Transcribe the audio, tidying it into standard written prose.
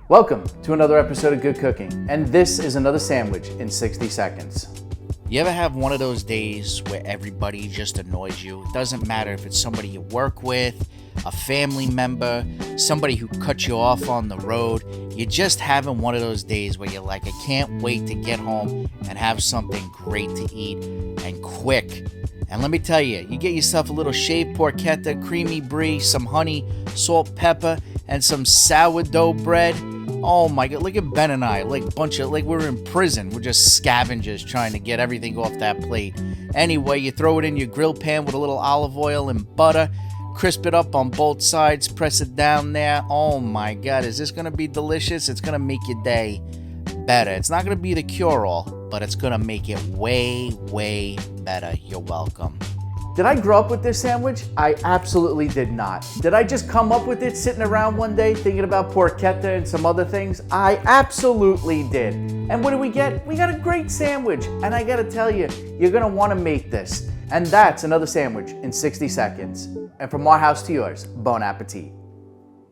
Welcome to another episode of Good Cooking, and this is another sandwich in 60 seconds. You ever have one of those days where everybody just annoys you? It doesn't matter if it's somebody you work with, a family member, somebody who cut you off on the road. You're just having one of those days where you're like, I can't wait to get home and have something great to eat and quick. And let me tell you, you get yourself a little shaved porchetta, creamy brie, some honey, salt, pepper, and some sourdough bread. Oh my God, look at Ben and I, like we're in prison. We're just scavengers trying to get everything off that plate. Anyway, you throw it in your grill pan with a little olive oil and butter, crisp it up on both sides, press it down there. Oh my God, is this gonna be delicious? It's gonna make your day better. It's not gonna be the cure-all, but it's gonna make it way, way better. You're welcome. Did I grow up with this sandwich? I absolutely did not. Did I just come up with it sitting around one day thinking about porchetta and some other things? I absolutely did. And what do we get? We got a great sandwich. And I gotta tell you, you're gonna wanna make this. And that's another sandwich in 60 seconds. And from our house to yours, bon appetit.